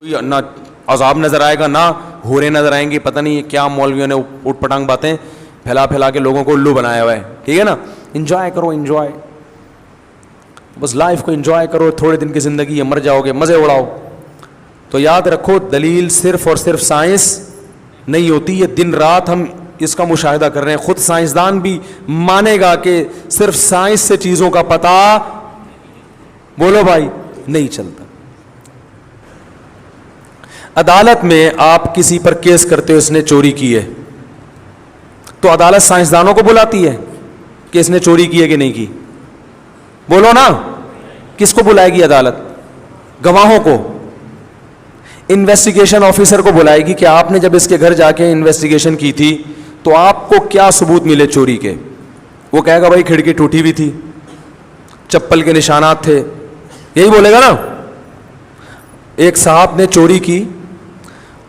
نہ عذاب نظر آئے گا، نہ حوریں نظر آئیں گی. پتہ نہیں کیا مولویوں نے اٹھ پٹانگ باتیں پھیلا پھیلا کے لوگوں کو الو بنایا ہوا ہے. ٹھیک ہے نا, انجوائے کرو, انجوائے, بس لائف کو انجوائے کرو. تھوڑے دن کی زندگی ہے, مر جاؤ گے, مزے اڑاؤ. تو یاد رکھو دلیل صرف اور صرف سائنس نہیں ہوتی, یہ دن رات ہم اس کا مشاہدہ کر رہے ہیں. خود سائنسدان بھی مانے گا کہ صرف سائنس سے چیزوں کا پتہ, بولو بھائی, نہیں چلتا. عدالت میں آپ کسی پر کیس کرتے ہو اس نے چوری کی ہے, تو عدالت سائنسدانوں کو بلاتی ہے کہ اس نے چوری کی ہے کہ نہیں کی؟ بولو نا, کس کو بلائے گی عدالت؟ گواہوں کو. انویسٹیگیشن آفیسر کو بلائے گی کہ آپ نے جب اس کے گھر جا کے انویسٹیگیشن کی تھی تو آپ کو کیا ثبوت ملے چوری کے؟ وہ کہے گا بھائی کھڑکی ٹوٹی ہوئی تھی, چپل کے نشانات تھے, یہی بولے گا نا. ایک صاحب نے چوری کی,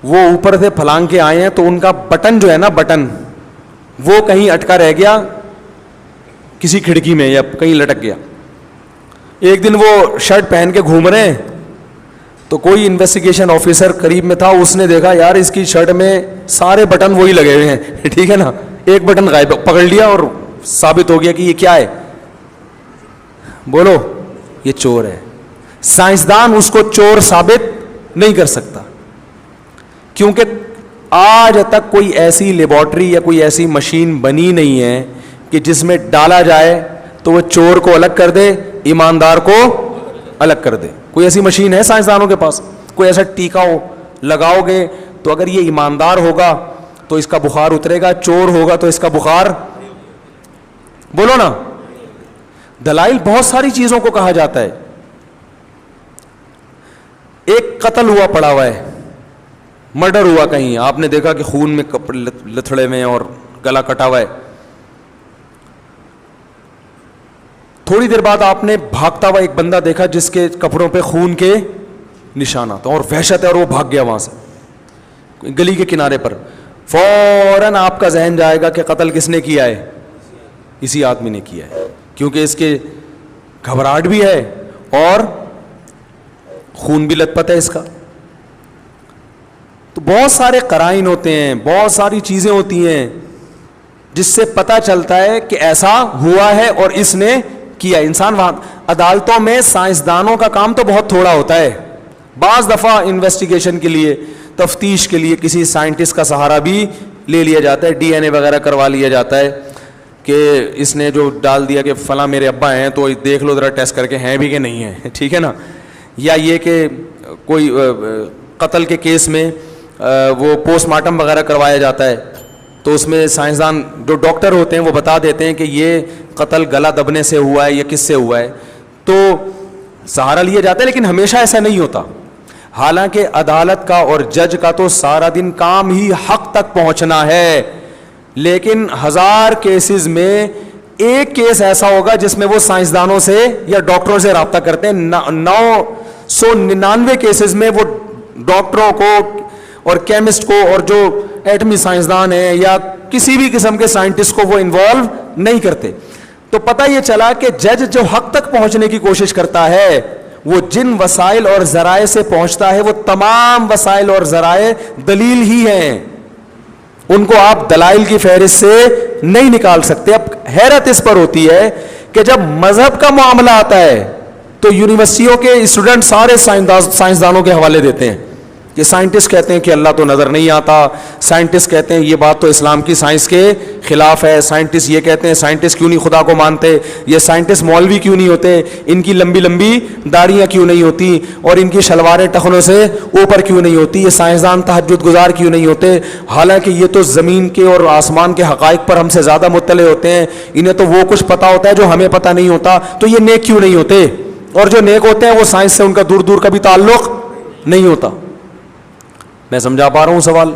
وہ اوپر سے پھلانگ کے آئے ہیں تو ان کا بٹن جو ہے نا, بٹن وہ کہیں اٹکا رہ گیا کسی کھڑکی میں یا کہیں لٹک گیا. ایک دن وہ شرٹ پہن کے گھوم رہے ہیں تو کوئی انویسٹیگیشن آفیسر قریب میں تھا, اس نے دیکھا یار اس کی شرٹ میں سارے بٹن وہی لگے ہوئے ہیں. ٹھیک ہے نا, ایک بٹن غائب, پکڑ لیا اور ثابت ہو گیا کہ یہ کیا ہے. بولو, یہ چور ہے. سائنسدان اس کو چور ثابت نہیں کر سکتا, کیونکہ آج تک کوئی ایسی لیبارٹری یا کوئی ایسی مشین بنی نہیں ہے کہ جس میں ڈالا جائے تو وہ چور کو الگ کر دے, ایماندار کو الگ کر دے. کوئی ایسی مشین ہے سائنسدانوں کے پاس؟ کوئی ایسا ٹیکا ہو لگاؤ گے تو اگر یہ ایماندار ہوگا تو اس کا بخار اترے گا, چور ہوگا تو اس کا بخار, بولو نا. دلائل بہت ساری چیزوں کو کہا جاتا ہے. ایک قتل ہوا پڑا ہوا ہے, مرڈر ہوا کہیں, آپ نے دیکھا کہ خون میں کپڑے لتھڑے میں اور گلا کٹا ہوا ہے. تھوڑی دیر بعد آپ نے بھاگتا ہوا ایک بندہ دیکھا جس کے کپڑوں پہ خون کے نشانات اور وحشت ہے, اور وہ بھاگ گیا وہاں سے گلی کے کنارے پر. فوراً آپ کا ذہن جائے گا کہ قتل کس نے کیا ہے؟ اسی آدمی نے کیا ہے, کیونکہ اس کے گھبراہٹ بھی ہے اور خون بھی لت پت ہے اس کا. تو بہت سارے قرائن ہوتے ہیں, بہت ساری چیزیں ہوتی ہیں جس سے پتہ چلتا ہے کہ ایسا ہوا ہے اور اس نے کیا. انسان وہاں عدالتوں میں سائنسدانوں کا کام تو بہت تھوڑا ہوتا ہے. بعض دفعہ انویسٹیگیشن کے لیے, تفتیش کے لیے کسی سائنٹسٹ کا سہارا بھی لے لیا جاتا ہے, ڈی این اے وغیرہ کروا لیا جاتا ہے کہ اس نے جو ڈال دیا کہ فلاں میرے ابا ہیں تو دیکھ لو ذرا ٹیسٹ کر کے ہیں بھی کہ نہیں ہیں. ٹھیک ہے نا. یا یہ کہ کوئی قتل کے کیس میں وہ پوسٹ مارٹم وغیرہ کروایا جاتا ہے تو اس میں سائنسدان جو ڈاکٹر ہوتے ہیں وہ بتا دیتے ہیں کہ یہ قتل گلا دبنے سے ہوا ہے یا کس سے ہوا ہے, تو سہارا لیا جاتا ہے. لیکن ہمیشہ ایسا نہیں ہوتا. حالانکہ عدالت کا اور جج کا تو سارا دن کام ہی حق تک پہنچنا ہے, لیکن 1000 کیسز میں ایک کیس ایسا ہوگا جس میں وہ سائنسدانوں سے یا ڈاکٹروں سے رابطہ کرتے ہیں. 999 کیسز میں وہ ڈاکٹروں کو اور کیمسٹ کو اور جو ایٹمی سائنسدان ہیں یا کسی بھی قسم کے سائنٹسٹ کو وہ انوالو نہیں کرتے. تو پتہ یہ چلا کہ جج جو حق تک پہنچنے کی کوشش کرتا ہے وہ جن وسائل اور ذرائع سے پہنچتا ہے وہ تمام وسائل اور ذرائع دلیل ہی ہیں, ان کو آپ دلائل کی فہرست سے نہیں نکال سکتے. اب حیرت اس پر ہوتی ہے کہ جب مذہب کا معاملہ آتا ہے تو یونیورسٹیوں کے اسٹوڈنٹ سارے سائنسدانوں کے حوالے دیتے ہیں کہ سائنٹسٹ کہتے ہیں کہ اللہ تو نظر نہیں آتا, سائنٹسٹ کہتے ہیں یہ بات تو اسلام کی سائنس کے خلاف ہے, سائنٹسٹ یہ کہتے ہیں سائنٹسٹ کیوں نہیں خدا کو مانتے, یہ سائنٹسٹ مولوی کیوں نہیں ہوتے, ان کی لمبی لمبی داڑیاں کیوں نہیں ہوتی اور ان کی شلواریں ٹخنوں سے اوپر کیوں نہیں ہوتی, یہ سائنسدان تہجد گزار کیوں نہیں ہوتے, حالانکہ یہ تو زمین کے اور آسمان کے حقائق پر ہم سے زیادہ مطلع ہوتے ہیں, انہیں تو وہ کچھ پتہ ہوتا ہے جو ہمیں پتہ نہیں ہوتا, تو یہ نیک کیوں نہیں ہوتے, اور جو نیک ہوتے ہیں وہ سائنس سے ان کا دور دور کا بھی تعلق نہیں ہوتا. میں سمجھا پا رہا ہوں سوال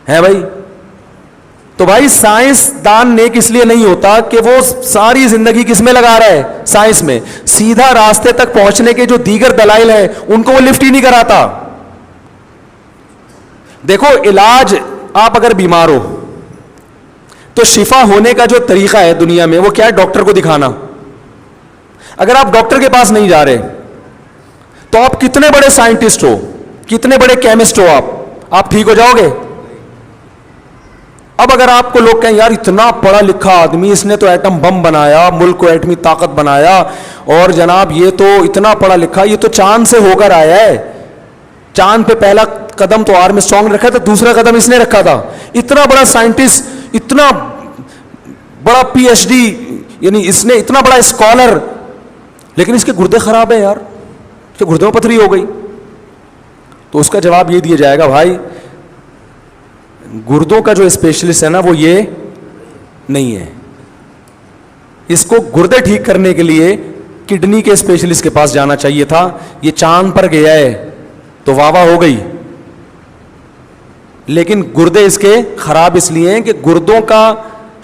ہے بھائی؟ تو بھائی سائنسدان نیک اس لیے نہیں ہوتا کہ وہ ساری زندگی کس میں لگا رہا ہے, سائنس میں. سیدھا راستے تک پہنچنے کے جو دیگر دلائل ہیں ان کو وہ لفٹ ہی نہیں کراتا. دیکھو علاج, آپ اگر بیمار ہو تو شفا ہونے کا جو طریقہ ہے دنیا میں وہ کیا ہے؟ ڈاکٹر کو دکھانا. اگر آپ ڈاکٹر کے پاس نہیں جا رہے تو آپ کتنے بڑے سائنٹسٹ ہو, کتنے بڑے کیمسٹ ہو, آپ ٹھیک ہو جاؤ گے؟ اب اگر آپ کو لوگ کہیں یار اتنا پڑھا لکھا آدمی, اس نے تو ایٹم بم بنایا, ملک کو ایٹمی طاقت بنایا, اور جناب یہ تو اتنا پڑھا لکھا, یہ تو چاند سے ہو کر آیا ہے, چاند پہ پہلا قدم تو آرم اسٹرانگ نے رکھا تھا, دوسرا قدم اس نے رکھا تھا, اتنا بڑا سائنٹسٹ, اتنا بڑا پی ایچ ڈی, یعنی اس نے اتنا بڑا اسکالر, لیکن اس کے گردے خراب ہیں یار, اس کے گردوں میں پتھری ہو گئی. تو اس کا جواب یہ دیا جائے گا, بھائی گردوں کا جو اسپیشلسٹ ہے نا وہ یہ نہیں ہے, اس کو گردے ٹھیک کرنے کے لیے کڈنی کے اسپیشلسٹ کے پاس جانا چاہیے تھا. یہ چاند پر گیا ہے تو واہ واہ ہو گئی, لیکن گردے اس کے خراب اس لیے ہیں کہ گردوں کا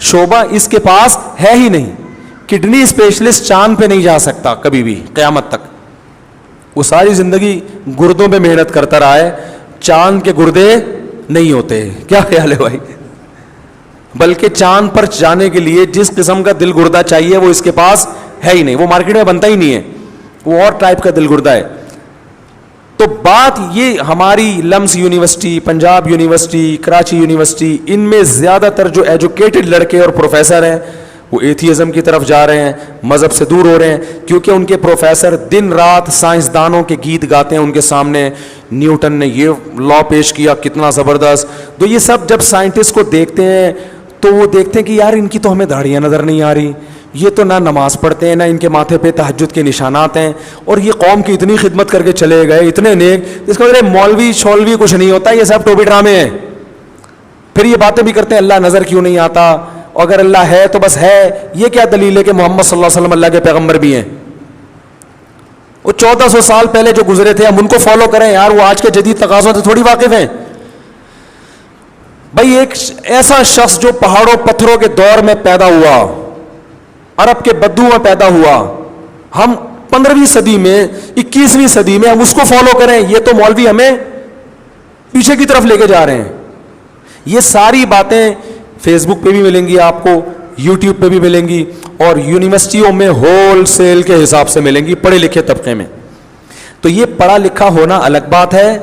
شعبہ اس کے پاس ہے ہی نہیں. کڈنی اسپیشلسٹ چاند پہ نہیں جا سکتا کبھی بھی قیامت تک, وہ ساری زندگی گردوں پہ محنت کرتا رہا ہے, چاند کے گردے نہیں ہوتے. کیا خیال ہے بھائی؟ بلکہ چاند پر جانے کے لیے جس قسم کا دل گردہ چاہیے وہ اس کے پاس ہے ہی نہیں, وہ مارکیٹ میں بنتا ہی نہیں ہے, وہ اور ٹائپ کا دل گردہ ہے. تو بات یہ, ہماری LUMS university, Punjab university, Karachi university, ان میں زیادہ تر جو ایجوکیٹڈ لڑکے اور پروفیسر ہیں وہ ایتھیزم کی طرف جا رہے ہیں, مذہب سے دور ہو رہے ہیں, کیونکہ ان کے پروفیسر دن رات سائنسدانوں کے گیت گاتے ہیں ان کے سامنے, نیوٹن نے یہ لا پیش کیا کتنا زبردست. تو یہ سب جب سائنٹسٹ کو دیکھتے ہیں تو وہ دیکھتے ہیں کہ یار ان کی تو ہمیں داڑھیاں نظر نہیں آ رہی, یہ تو نہ نماز پڑھتے ہیں, نہ ان کے ماتھے پہ تہجد کے نشانات ہیں, اور یہ قوم کی اتنی خدمت کر کے چلے گئے, اتنے نیک, اس کا مطلب مولوی شولوی کچھ نہیں ہوتا, یہ سب ٹوپی ڈرامے ہیں. پھر یہ باتیں بھی کرتے ہیں اللہ نظر کیوں نہیں آتا, اگر اللہ ہے تو بس ہے, یہ کیا دلیل ہے کہ محمد صلی اللہ علیہ وسلم اللہ کے پیغمبر بھی ہیں؟ وہ 1400 سال پہلے جو گزرے تھے ہم ان کو فالو کریں یار, وہ آج کے جدید تقاضوں سے تھوڑی واقف ہیں. بھائی ایک ایسا شخص جو پہاڑوں پتھروں کے دور میں پیدا ہوا, عرب کے بدو میں پیدا ہوا, ہم 15ویں صدی میں 21ویں صدی میں ہم اس کو فالو کریں, یہ تو مولوی ہمیں پیچھے کی طرف لے کے جا رہے ہیں. یہ ساری باتیں فیس بک پہ بھی ملیں گی آپ کو, یوٹیوب پہ بھی ملیں گی, اور یونیورسٹیوں میں ہول سیل کے حساب سے ملیں گی پڑھے لکھے طبقے میں. تو یہ پڑھا لکھا ہونا الگ بات ہے,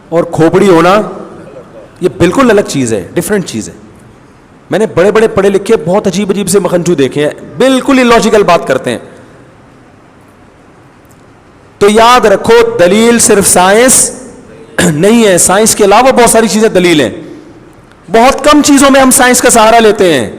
اور کھوپڑی ہونا یہ بالکل الگ چیز ہے, ڈفرینٹ چیز ہے. میں نے بڑے بڑے پڑھے لکھے بہت عجیب عجیب سے مکھنچو دیکھے ہیں, بالکل illogical بات کرتے ہیں. تو یاد رکھو دلیل صرف سائنس نہیں ہے, سائنس کے علاوہ بہت ساری چیزیں دلیل ہیں. بہت کم چیزوں میں ہم سائنس کا سہارا لیتے ہیں.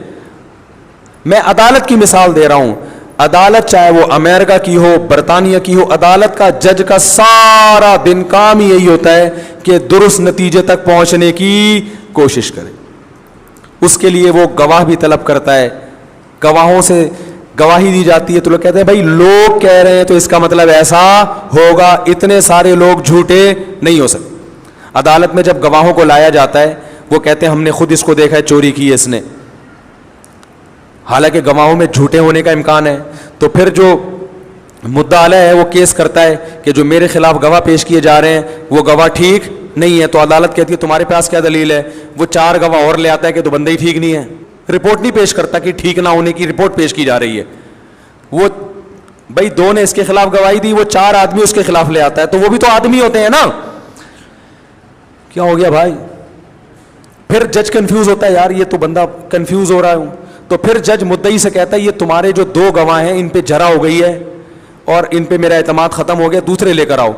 میں عدالت کی مثال دے رہا ہوں, عدالت چاہے وہ امریکہ کی ہو, برطانیہ کی ہو, عدالت کا جج کا سارا دن کام یہی ہوتا ہے کہ درست نتیجے تک پہنچنے کی کوشش کرے. اس کے لیے وہ گواہ بھی طلب کرتا ہے, گواہوں سے گواہی دی جاتی ہے, تو لوگ کہتے ہیں بھائی لوگ کہہ رہے ہیں تو اس کا مطلب ایسا ہوگا, اتنے سارے لوگ جھوٹے نہیں ہو سکتے. عدالت میں جب گواہوں کو لایا جاتا ہے وہ کہتے ہیں ہم نے خود اس کو دیکھا ہے, چوری کی ہے اس نے, حالانکہ گواہوں میں جھوٹے ہونے کا امکان ہے. تو پھر جو مدعا علیہ ہے وہ کیس کرتا ہے کہ جو میرے خلاف گواہ پیش کیے جا رہے ہیں وہ گواہ ٹھیک نہیں ہے. تو عدالت کہتی ہے تمہارے پاس کیا دلیل ہے؟ وہ 4 گواہ اور لے آتا ہے کہ تو بندہ ہی ٹھیک نہیں ہے, رپورٹ نہیں پیش کرتا کہ ٹھیک نہ ہونے کی رپورٹ پیش کی جا رہی ہے. وہ بھائی 2 نے اس کے خلاف گواہی دی, وہ 4 آدمی اس کے خلاف لے آتا ہے, تو وہ بھی تو آدمی ہوتے ہیں نا. کیا ہو گیا بھائی؟ پھر جج کنفیوز ہوتا ہے, یار یہ تو بندہ کنفیوز ہو رہا ہے. تو پھر جج مدعی سے کہتا ہے یہ تمہارے جو 2 گواہ ہیں ان پہ جرا ہو گئی ہے اور ان پہ میرا اعتماد ختم ہو گیا, دوسرے لے کر آؤ.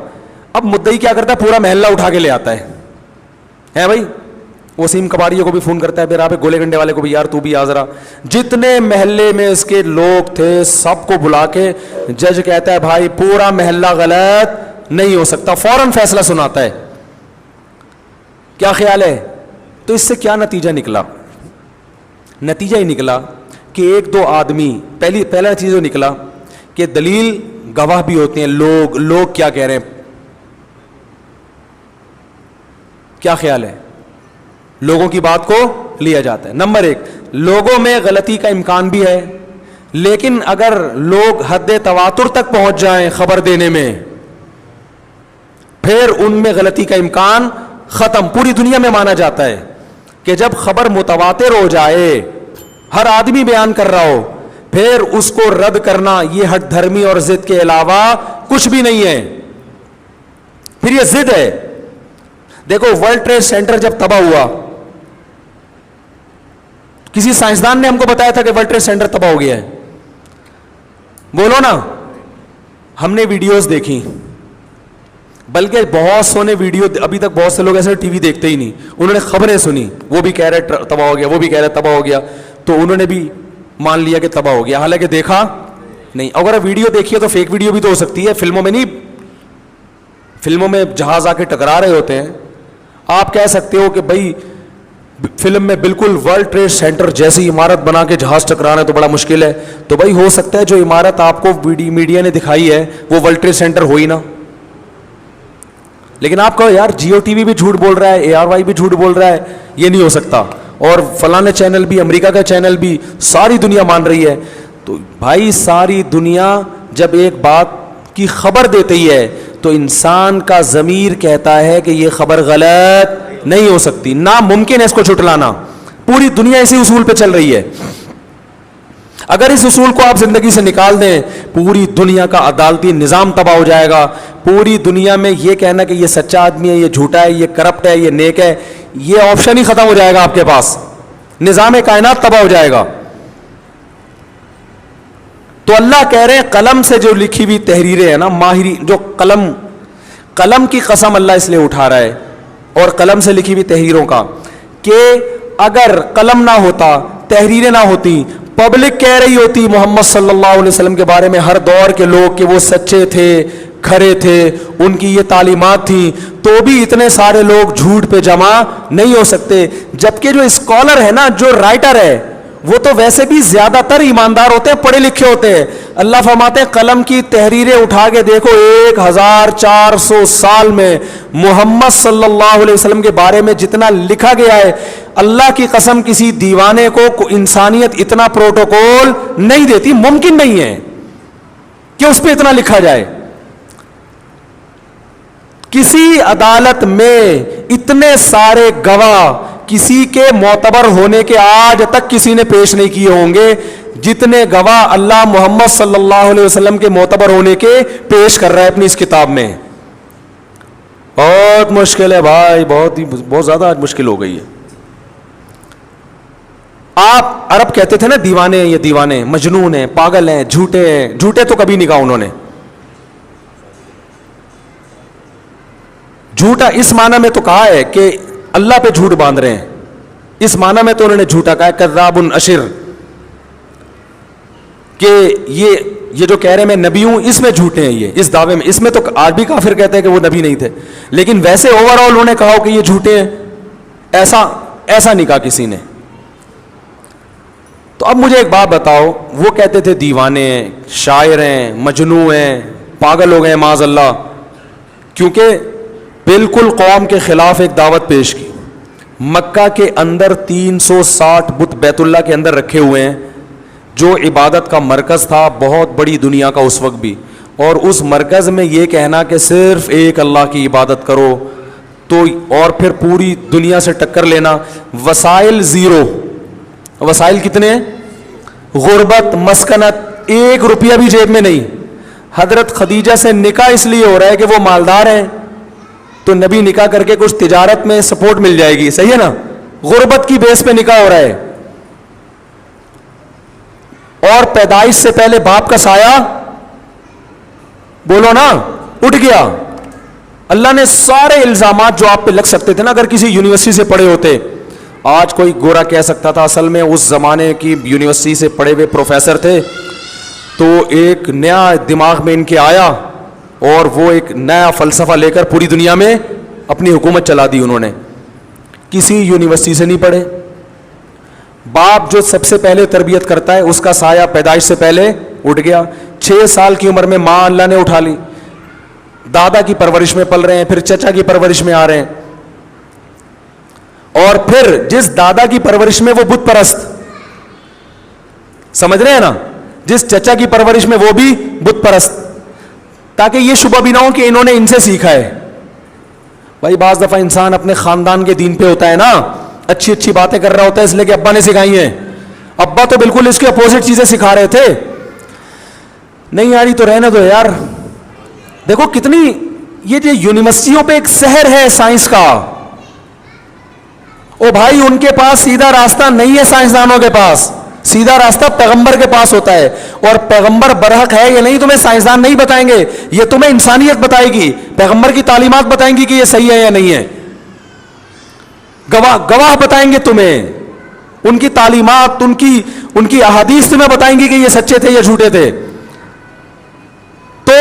اب مدعی کیا کرتا ہے, پورا محلہ اٹھا کے لے آتا ہے بھائی. وسیم کباڑیے کو بھی فون کرتا ہے, پھر آپ گولے گنڈے والے کو بھی, یار تو بھی آ ذرا. جتنے محلے میں اس کے لوگ تھے سب کو بلا کے جج کہتا ہے بھائی پورا محلہ غلط نہیں ہو سکتا, فوراً فیصلہ سناتا ہے. کیا خیال ہے؟ تو اس سے کیا نتیجہ نکلا؟ نتیجہ ہی نکلا کہ 1-2 آدمی, پہلا چیز جو نکلا کہ دلیل گواہ بھی ہوتے ہیں, لوگ کیا کہہ رہے ہیں. کیا خیال ہے؟ لوگوں کی بات کو لیا جاتا ہے. نمبر 1, لوگوں میں غلطی کا امکان بھی ہے, لیکن اگر لوگ حد تواتر تک پہنچ جائیں خبر دینے میں, پھر ان میں غلطی کا امکان ختم. پوری دنیا میں مانا جاتا ہے کہ جب خبر متواتر ہو جائے, ہر آدمی بیان کر رہا ہو, پھر اس کو رد کرنا یہ ہٹ دھرمی اور ضد کے علاوہ کچھ بھی نہیں ہے. پھر یہ ضد ہے. دیکھو ورلڈ ٹریڈ سینٹر جب تباہ ہوا, کسی سائنسدان نے ہم کو بتایا تھا کہ ورلڈ ٹریڈ سینٹر تباہ ہو گیا ہے؟ بولو نا. ہم نے ویڈیوز دیکھی, بلکہ بہت سو نے ویڈیو, ابھی تک بہت سے لوگ ایسے ٹی وی دیکھتے ہی نہیں, انہوں نے خبریں سنی, وہ بھی کہہ رہے تباہ ہو گیا, وہ بھی کہہ رہے تباہ ہو گیا, تو انہوں نے بھی مان لیا کہ تباہ ہو گیا, حالانکہ دیکھا نہیں. اگر ویڈیو دیکھیے تو فیک ویڈیو بھی تو ہو سکتی ہے, فلموں میں نہیں. فلموں میں جہاز آ کے ٹکرا رہے ہوتے ہیں, آپ کہہ سکتے ہو کہ بھائی فلم میں بالکل ورلڈ ٹریڈ سینٹر جیسی عمارت بنا کے جہاز ٹکرانا تو بڑا مشکل ہے, تو بھائی ہو سکتا ہے جو عمارت آپ کو میڈیا نے دکھائی ہے وہ ورلڈ ٹریڈ سینٹر ہو ہی نا. لیکن آپ کہو یار جیو ٹی وی بھی جھوٹ بول رہا ہے, ARY بھی جھوٹ بول رہا ہے, یہ نہیں ہو سکتا, اور فلاں چینل بھی, امریکہ کا چینل بھی, ساری دنیا مان رہی ہے. تو بھائی ساری دنیا جب ایک بات کی خبر دیتی ہے تو انسان کا ضمیر کہتا ہے کہ یہ خبر غلط نہیں ہو سکتی, ناممکن ہے اس کو جھٹلانا. پوری دنیا اسی اصول پہ چل رہی ہے. اگر اس اصول کو آپ زندگی سے نکال دیں, پوری دنیا کا عدالتی نظام تباہ ہو جائے گا. پوری دنیا میں یہ کہنا کہ یہ سچا آدمی ہے, یہ جھوٹا ہے, یہ کرپٹ ہے, یہ نیک ہے, یہ آپشن ہی ختم ہو جائے گا آپ کے پاس. نظام کائنات تباہ ہو جائے گا. تو اللہ کہہ رہے ہیں قلم سے جو لکھی ہوئی تحریریں ہیں نا, ماہری جو قلم کی قسم اللہ اس لیے اٹھا رہا ہے, اور قلم سے لکھی ہوئی تحریروں کا, کہ اگر قلم نہ ہوتا, تحریریں نہ ہوتی, پبلک کہہ رہی ہوتی محمد صلی اللہ علیہ وسلم کے بارے میں ہر دور کے لوگ کہ وہ سچے تھے, کھرے تھے, ان کی یہ تعلیمات تھیں, تو بھی اتنے سارے لوگ جھوٹ پہ جمع نہیں ہو سکتے. جبکہ جو اسکالر ہے نا, جو رائٹر ہے, وہ تو ویسے بھی زیادہ تر ایماندار ہوتے ہیں, پڑھے لکھے ہوتے ہیں. اللہ فرماتے ہیں قلم کی تحریریں اٹھا کے دیکھو, 1400 سال میں محمد صلی اللہ علیہ وسلم کے بارے میں جتنا لکھا گیا ہے, اللہ کی قسم کسی دیوانے کو انسانیت اتنا پروٹوکول نہیں دیتی, ممکن نہیں ہے کہ اس پہ اتنا لکھا جائے. کسی عدالت میں اتنے سارے گواہ کسی کے معتبر ہونے کے آج تک کسی نے پیش نہیں کیے ہوں گے جتنے گواہ اللہ محمد صلی اللہ علیہ وسلم کے معتبر ہونے کے پیش کر رہا ہے اپنی اس کتاب میں. بہت مشکل ہے بھائی, بہت زیادہ آج مشکل ہو گئی ہے. آپ عرب کہتے تھے نا دیوانے ہیں, یہ دیوانے, مجنون ہیں, پاگل ہیں, جھوٹے ہیں. جھوٹے تو کبھی نہیں کہا انہوں نے. جھوٹا اس معنی میں تو کہا ہے کہ اللہ پہ جھوٹ باندھ رہے ہیں, اس معنی میں تو انہوں نے جھوٹا کہا ہے, کذاب اشر, کہ یہ جو کہہ رہے ہیں میں نبی ہوں, اس میں جھوٹے ہیں یہ, اس دعوے میں. اس میں تو آج بھی کافر کہتے ہیں کہ وہ نبی نہیں تھے, لیکن ویسے اوور آل انہوں نے کہا کہ یہ جھوٹے ہیں, ایسا نہیں کہا کسی نے. تو اب مجھے ایک بات بتاؤ, وہ کہتے تھے دیوانے ہیں, شاعر ہیں, مجنون ہیں, پاگل ہو گئے معاذ اللہ, کیونکہ بالکل قوم کے خلاف ایک دعوت پیش کی. مکہ کے اندر 360 بت بیت اللہ کے اندر رکھے ہوئے ہیں, جو عبادت کا مرکز تھا بہت بڑی دنیا کا اس وقت بھی, اور اس مرکز میں یہ کہنا کہ صرف ایک اللہ کی عبادت کرو, تو اور پھر پوری دنیا سے ٹکر لینا. وسائل زیرو, وسائل کتنے ہیں؟ غربت, مسکنت, 1 روپیہ بھی جیب میں نہیں. حضرت خدیجہ سے نکاح اس لیے ہو رہا ہے کہ وہ مالدار ہیں, تو نبی نکاح کر کے کچھ تجارت میں سپورٹ مل جائے گی, صحیح ہے نا. غربت کی بیس پہ نکاح ہو رہا ہے, اور پیدائش سے پہلے باپ کا سایہ, بولو نا, اٹھ گیا. اللہ نے سارے الزامات جو آپ پہ لگ سکتے تھے نا, اگر کسی یونیورسٹی سے پڑھے ہوتے, آج کوئی گورا کہہ سکتا تھا اصل میں اس زمانے کی یونیورسٹی سے پڑھے ہوئے پروفیسر تھے, تو ایک نیا دماغ میں ان کے آیا, اور وہ ایک نیا فلسفہ لے کر پوری دنیا میں اپنی حکومت چلا دی انہوں نے. کسی یونیورسٹی سے نہیں پڑھے. باپ جو سب سے پہلے تربیت کرتا ہے, اس کا سایہ پیدائش سے پہلے اٹھ گیا. 6 سال کی عمر میں ماں اللہ نے اٹھا لی, دادا کی پرورش میں پل رہے ہیں, پھر چچا کی پرورش میں آ رہے ہیں, اور پھر جس دادا کی پرورش میں وہ بت پرست, سمجھ رہے ہیں نا, جس چچا کی پرورش میں وہ بھی بت پرست, تاکہ یہ شبہ بھی نہ ہو کہ انہوں نے ان سے سیکھا ہے. بھائی بعض دفعہ انسان اپنے خاندان کے دین پہ ہوتا ہے نا, اچھی اچھی باتیں کر رہا ہوتا ہے, اس لیے کہ ابا نے سکھائی ہیں. ابا تو بالکل اس کے اپوزٹ چیزیں سکھا رہے تھے, نہیں یاری تو رہنے دو یار. دیکھو کتنی یہ جو یونیورسٹیوں پہ ایک سحر ہے سائنس کا، او بھائی ان کے پاس سیدھا راستہ نہیں ہے، سائنسدانوں کے پاس سیدھا راستہ پیغمبر کے پاس ہوتا ہے، اور پیغمبر برحق ہے یا نہیں تمہیں سائنسدان نہیں بتائیں گے، یہ تمہیں انسانیت بتائے گی، پیغمبر کی تعلیمات بتائیں گی کہ یہ صحیح ہے یا نہیں ہے، گواہ بتائیں گے تمہیں، ان کی تعلیمات، ان کی احادیث تمہیں بتائیں گی کہ یہ سچے تھے یا جھوٹے تھے۔ تو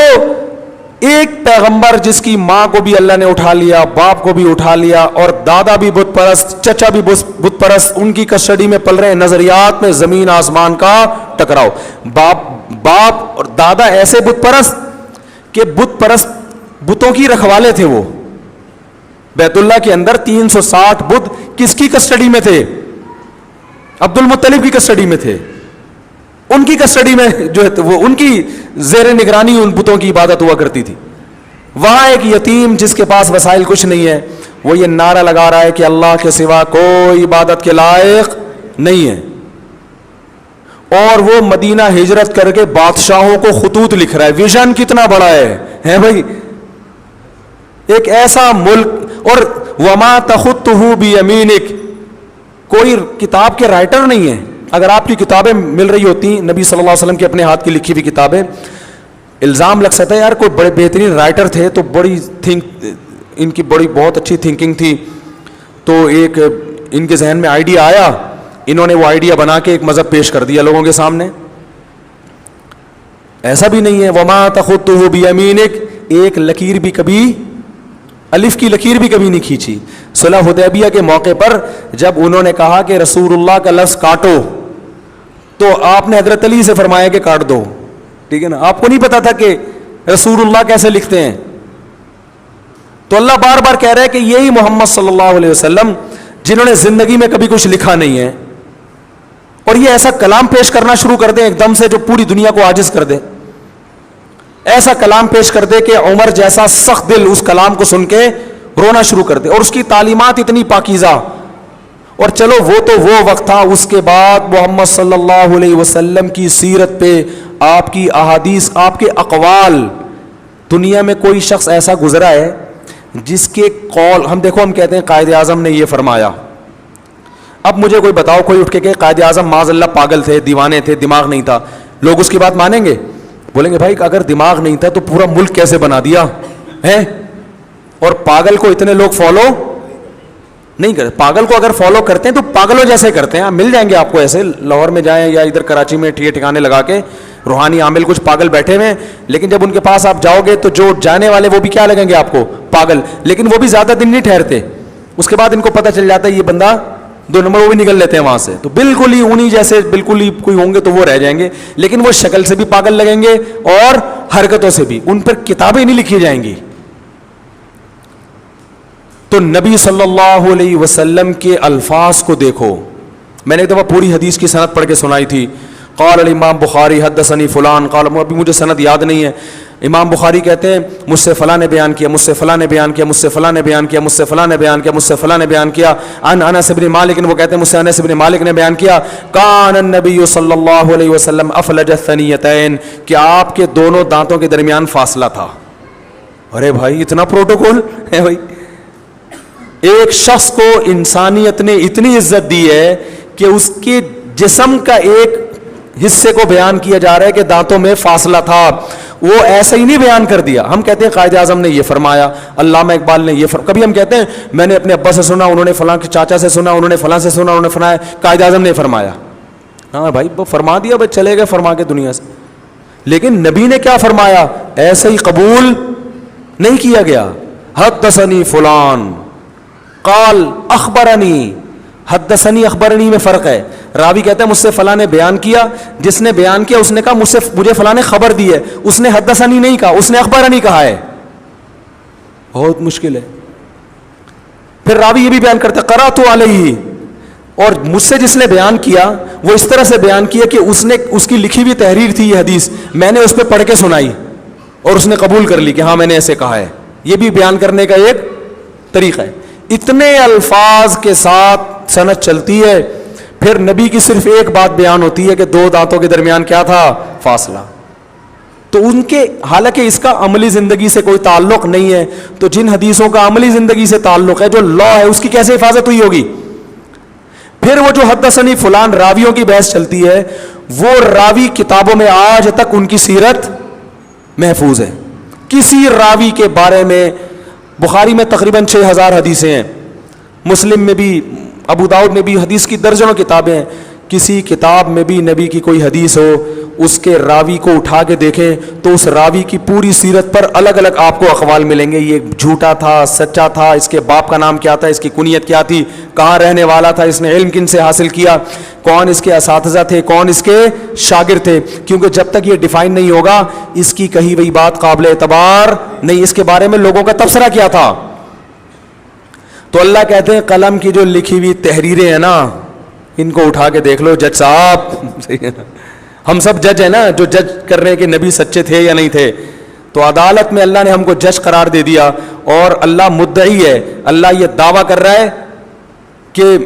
ایک پیغمبر جس کی ماں کو بھی اللہ نے اٹھا لیا، باپ کو بھی اٹھا لیا، اور دادا بھی بت پرست، چچا بھی بت پرست، ان کی کسٹڈی میں پل رہے ہیں، نظریات میں زمین آسمان کا ٹکراؤ۔ باپ اور دادا ایسے بت پرست کہ بت پرست بتوں کی رکھوالے تھے، وہ بیت اللہ کے اندر 360 بت کس کی کسٹڈی میں تھے؟ عبد المطلب کی کسٹڈی میں تھے، ان کی کسٹڈی میں جو ہے وہ ان کی زیر نگرانی ان بتوں کی عبادت ہوا کرتی تھی۔ وہاں ایک یتیم جس کے پاس وسائل کچھ نہیں ہے، وہ یہ نعرہ لگا رہا ہے کہ اللہ کے سوا کوئی عبادت کے لائق نہیں ہے، اور وہ مدینہ ہجرت کر کے بادشاہوں کو خطوط لکھ رہا ہے۔ ویژن کتنا بڑا ہے بھائی، ایک ایسا ملک، اور وما تخطہ بیمینک، کوئی کتاب کے رائٹر نہیں ہے۔ اگر آپ کی کتابیں مل رہی ہوتی نبی صلی اللہ علیہ وسلم کے اپنے ہاتھ کی لکھی ہوئی کتابیں، الزام لگ سکتا ہے یار کوئی بڑے بہترین رائٹر تھے تو ان کی بہت اچھی تھنکنگ تھی، تو ایک ان کے ذہن میں آئیڈیا آیا، انہوں نے وہ آئیڈیا بنا کے ایک مذہب پیش کر دیا لوگوں کے سامنے۔ ایسا بھی نہیں ہے، وما تخطہ بیمینک، ایک لکیر بھی کبھی، الف کی لکیر بھی کبھی نہیں کھینچی۔ صلح حدیبیہ کے موقع پر جب انہوں نے کہا کہ رسول اللہ کا لفظ کاٹو، تو آپ نے حضرت علی سے فرمایا کہ کاٹ دو، ٹھیک ہے نا، آپ کو نہیں پتا تھا کہ رسول اللہ کیسے لکھتے ہیں۔ تو اللہ بار بار کہہ رہا ہے کہ یہی محمد صلی اللہ علیہ وسلم جنہوں نے زندگی میں کبھی کچھ لکھا نہیں ہے، اور یہ ایسا کلام پیش کرنا شروع کر دیں ایک دم سے جو پوری دنیا کو عاجز کر دے، ایسا کلام پیش کر دے کہ عمر جیسا سخت دل اس کلام کو سن کے رونا شروع کر دے، اور اس کی تعلیمات اتنی پاکیزہ، اور چلو وہ تو وہ وقت تھا، اس کے بعد محمد صلی اللہ علیہ وسلم کی سیرت پہ، آپ کی احادیث، آپ کے اقوال، دنیا میں کوئی شخص ایسا گزرا ہے جس کے قول ہم کہتے ہیں قائد اعظم نے یہ فرمایا۔ اب مجھے کوئی بتاؤ، کوئی اٹھ کے کہ قائد اعظم معاذ اللہ پاگل تھے، دیوانے تھے، دماغ نہیں تھا، لوگ اس کی بات مانیں گے؟ بولیں گے بھائی اگر دماغ نہیں تھا تو پورا ملک کیسے بنا دیا ہے؟ اور پاگل کو اتنے لوگ فالو نہیں کرتے، پاگل کو اگر فالو کرتے ہیں تو پاگلوں جیسے کرتے ہیں، مل جائیں گے آپ کو ایسے، لاہور میں جائیں یا ادھر کراچی میں ٹھکانے لگا کے روحانی عامل کچھ پاگل بیٹھے ہوئے ہیں، لیکن جب ان کے پاس آپ جاؤ گے تو جو جانے والے وہ بھی کیا لگیں گے آپ کو؟ پاگل، لیکن وہ بھی زیادہ دن نہیں ٹھہرتے، اس کے بعد ان کو پتہ چل جاتا ہے یہ بندہ 2 نمبر، وہ بھی نکل لیتے ہیں وہاں سے، تو بالکل ہی انہی جیسے بالکل ہی کوئی ہوں گے تو وہ رہ جائیں گے، لیکن وہ شکل سے بھی پاگل لگیں گے اور حرکتوں سے بھی، ان پر کتابیں نہیں لکھی جائیں گی۔ تو نبی صلی اللہ علیہ وسلم کے الفاظ کو دیکھو، میں نے ایک دفعہ پوری حدیث کی سند پڑھ کے سنائی تھی، قال الامام بخاری حدثنی فلان قال، ابھی مجھے سند یاد نہیں ہے، امام بخاری کہتے ہیں مجھ سے فلاں نے بیان کیا، مجھ سے فلاں نے بیان کیا، مجھ سے فلاں نے بیان کیا، مجھ سے فلاں نے بیان کیا، مجھ سے فلاں نے بیان کیا، عن انس بن مالک، وہ کہتے ہیں مجھ سے انس بن مالک نے بیان کیا، کان النبی صلی اللہ علیہ وسلم افلج الثنیتین، کہ آپ کے دونوں دانتوں کے درمیان فاصلہ تھا۔ ارے بھائی اتنا پروٹوکول ہے بھائی، ایک شخص کو انسانیت نے اتنی عزت دی ہے کہ اس کے جسم کا ایک حصے کو بیان کیا جا رہا ہے کہ دانتوں میں فاصلہ تھا، وہ ایسے ہی نہیں بیان کر دیا۔ ہم کہتے ہیں قائد اعظم نے یہ فرمایا، علامہ اقبال نے یہ کبھی ہم کہتے ہیں میں نے اپنے ابا سے سنا، انہوں نے فلاں کے چاچا سے سنا، انہوں نے فلاں سے سنا، انہوں نے فرمایا، قائد اعظم نے فرمایا۔ ہاں بھائی وہ فرما دیا، بس چلے گئے فرما کے دنیا سے، لیکن نبی نے کیا فرمایا ایسے ہی قبول نہیں کیا گیا۔ حدثنی فلان قال اخبرنی، حدثنی اخبرنی میں فرق ہے، راوی کہتا ہے مجھ سے فلاں نے بیان کیا، جس نے بیان کیا اس نے کہا مجھے فلاں نے خبر دی ہے، اس نے حدثنی نہیں کہا، اس نے اخبرنی کہا ہے، بہت مشکل ہے۔ پھر راوی یہ بھی بیان کرتا ہے قرأت علیہ، اور مجھ سے جس نے بیان کیا وہ اس طرح سے بیان کیا کہ اس کی لکھی ہوئی تحریر تھی یہ حدیث، میں نے اس پہ پڑھ کے سنائی اور اس نے قبول کر لی کہ ہاں میں نے ایسے کہا ہے۔ یہ بھی بیان کرنے کا ایک طریقہ ہے۔ اتنے الفاظ کے ساتھ سند چلتی ہے، پھر نبی کی صرف ایک بات بیان ہوتی ہے کہ 2 دانتوں کے درمیان کیا تھا؟ فاصلہ۔ تو ان کے حالانکہ اس کا عملی زندگی سے کوئی تعلق نہیں ہے, تو جن حدیثوں کا عملی زندگی سے تعلق ہے, جو لا ہے, اس کی کیسے حفاظت ہوئی ہوگی؟ پھر وہ جو حدثنی فلان راویوں کی بحث چلتی ہے, وہ راوی کتابوں میں آج تک ان کی سیرت محفوظ ہے. کسی راوی کے بارے میں بخاری میں تقریباً 6000 حدیثیں ہیں, مسلم میں بھی, ابو داؤد میں بھی حدیث کی درجنوں کتابیں ہیں. کسی کتاب میں بھی نبی کی کوئی حدیث ہو, اس کے راوی کو اٹھا کے دیکھیں تو اس راوی کی پوری سیرت پر الگ الگ آپ کو اقوال ملیں گے. یہ جھوٹا تھا, سچا تھا, اس کے باپ کا نام کیا تھا, اس کی کنیت کیا تھی, کہاں رہنے والا تھا, اس نے علم کن سے حاصل کیا, کون اس کے اساتذہ تھے, کون اس کے شاگرد تھے. کیونکہ جب تک یہ ڈیفائن نہیں ہوگا, اس کی کہی ہوئی بات قابل اعتبار نہیں. اس کے بارے میں لوگوں کا تبصرہ کیا تھا. تو اللہ کہتے ہیں قلم کی جو لکھی ہوئی تحریریں ہیں نا, ان کو اٹھا کے دیکھ لو جج صاحب. ہم سب جج ہیں نا, جو جج کر رہے ہیں کہ نبی سچے تھے یا نہیں تھے. تو عدالت میں اللہ نے ہم کو جج قرار دے دیا, اور اللہ مدعی ہے. اللہ یہ دعویٰ کر رہا ہے کہ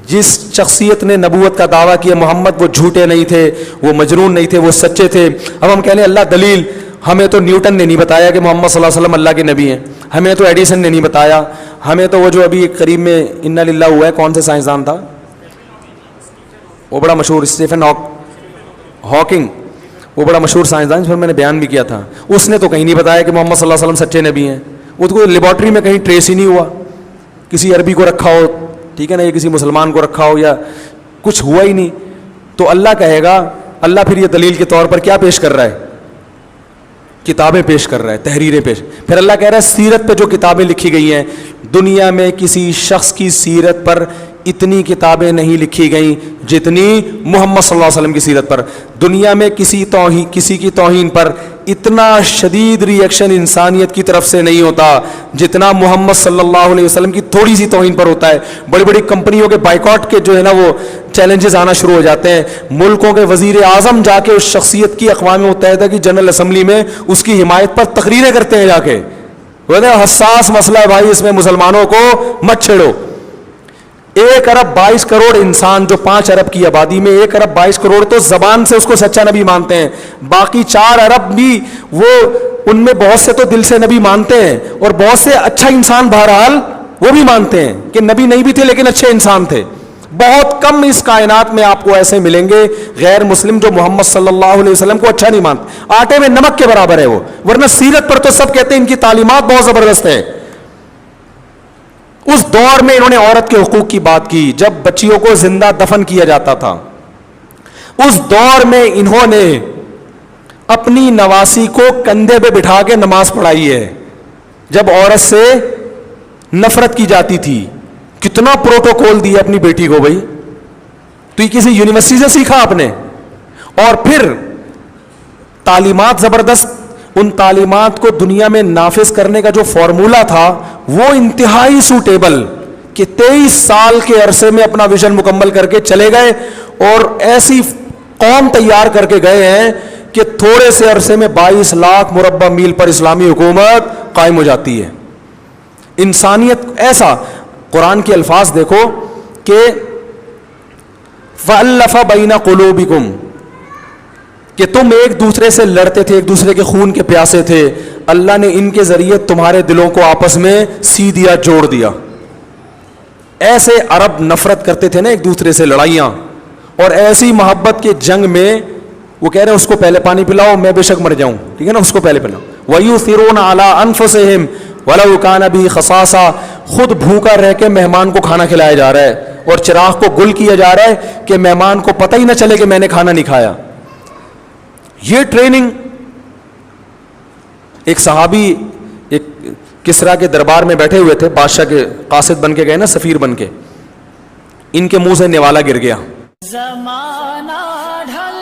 جس شخصیت نے نبوت کا دعویٰ کیا محمد, وہ جھوٹے نہیں تھے, وہ مجنون نہیں تھے, وہ سچے تھے. اب ہم کہنے اللہ دلیل, ہمیں تو نیوٹن نے نہیں بتایا کہ محمد صلی اللہ علیہ وسلم اللہ کے نبی ہیں, ہمیں تو ایڈیسن نے نہیں بتایا, ہمیں تو وہ جو ابھی قریب میں انا للہ ہوا ہے, کون سے سائنسدان تھا وہ بڑا مشہور, اسٹیفن ہاکنگ, وہ بڑا مشہور سائنسدان, جس پر میں نے بیان بھی کیا تھا, اس نے تو کہیں نہیں بتایا کہ محمد صلی اللہ علیہ وسلم سچے نبی ہیں. وہ تو لیبارٹری میں کہیں ٹریس ہی نہیں ہوا, کسی عربی کو رکھا ہو, ٹھیک ہے نا, یا کسی مسلمان کو رکھا ہو, یا کچھ ہوا ہی نہیں. تو اللہ کہے گا, اللہ پھر یہ دلیل کے طور پر کیا پیش کر رہا ہے؟ کتابیں پیش کر رہا ہے, تحریریں پیش. پھر اللہ کہہ رہا ہے سیرت پہ جو کتابیں لکھی گئی ہیں, دنیا میں کسی شخص کی سیرت پر اتنی کتابیں نہیں لکھی گئیں جتنی محمد صلی اللہ علیہ وسلم کی سیرت پر. دنیا میں کسی کی توہین پر اتنا شدید ری ایکشن انسانیت کی طرف سے نہیں ہوتا جتنا محمد صلی اللہ علیہ وسلم کی تھوڑی سی توہین پر ہوتا ہے. بڑی بڑی کمپنیوں کے بائیکاٹ کے جو ہے نا وہ چیلنجز آنا شروع ہو جاتے ہیں. ملکوں کے وزیر اعظم جا کے اس شخصیت کی اقوام متحدہ کی جنرل اسمبلی میں اس کی حمایت پر تقریریں کرتے ہیں جا کے. حساس مسئلہ ہے بھائی, اس میں مسلمانوں کو مت چھیڑو. 1 ارب 22 کروڑ انسان, جو 5 ارب کی آبادی میں 1 ارب 22 کروڑ تو زبان سے اس کو سچا نبی مانتے ہیں. باقی 4 ارب بھی وہ, ان میں بہت سے تو دل سے نبی مانتے ہیں, اور بہت سے اچھا انسان بہرحال وہ بھی مانتے ہیں کہ نبی نہیں بھی تھے لیکن اچھے انسان تھے. بہت کم اس کائنات میں آپ کو ایسے ملیں گے غیر مسلم جو محمد صلی اللہ علیہ وسلم کو اچھا نہیں مانتے. آٹے میں نمک کے برابر ہے وہ, ورنہ سیرت پر تو سب کہتے ہیں ان کی تعلیمات بہت زبردست ہے. اس دور میں انہوں نے عورت کے حقوق کی بات کی جب بچیوں کو زندہ دفن کیا جاتا تھا. اس دور میں انہوں نے اپنی نواسی کو کندھے پہ بٹھا کے نماز پڑھائی ہے جب عورت سے نفرت کی جاتی تھی. کتنا پروٹوکول دیا اپنی بیٹی کو بھائی, تو یہ کسی یونیورسٹی سے سیکھا آپ نے؟ اور پھر تعلیمات زبردست, ان تعلیمات کو دنیا میں نافذ کرنے کا جو فارمولا تھا وہ انتہائی سوٹیبل, کہ 23 سال کے عرصے میں اپنا ویژن مکمل کر کے چلے گئے, اور ایسی قوم تیار کر کے گئے ہیں کہ تھوڑے سے عرصے میں 22 لاکھ مربع میل پر اسلامی حکومت قائم ہو جاتی ہے. انسانیت ایسا, قرآن کے الفاظ دیکھو کہ فَأَلَّفَ بَيْنَ قُلُوبِكُمْ, کہ تم ایک دوسرے سے لڑتے تھے, ایک دوسرے کے خون کے پیاسے تھے, اللہ نے ان کے ذریعے تمہارے دلوں کو آپس میں سی دیا, جوڑ دیا. ایسے عرب نفرت کرتے تھے نا ایک دوسرے سے, لڑائیاں, اور ایسی محبت کے جنگ میں وہ کہہ رہے ہیں اس کو پہلے پانی پلاؤ, میں بے شک مر جاؤں, ٹھیک ہے نا, اس کو پہلے پلاؤ. وَيُؤْثِرُونَ عَلَىٰ أَنفُسِهِمْ وَلَوْ كَانَ بِهِمْ خَصَاصَةٌ, خود بھوکا رہ کے مہمان کو کھانا کھلایا جا رہا ہے, اور چراغ کو گل کیا جا رہا ہے کہ مہمان کو پتہ ہی نہ چلے کہ میں نے کھانا نہیں کھایا. یہ ٹریننگ. ایک صحابی ایک کسرا کے دربار میں بیٹھے ہوئے تھے, بادشاہ کے قاصد بن کے گئے نا, سفیر بن کے, ان کے منہ سے نوالا گر گیا. زمانہ ڈھل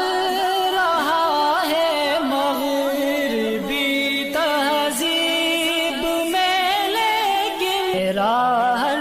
رہا ہے مغربی تہذیب میں, لیکن ہر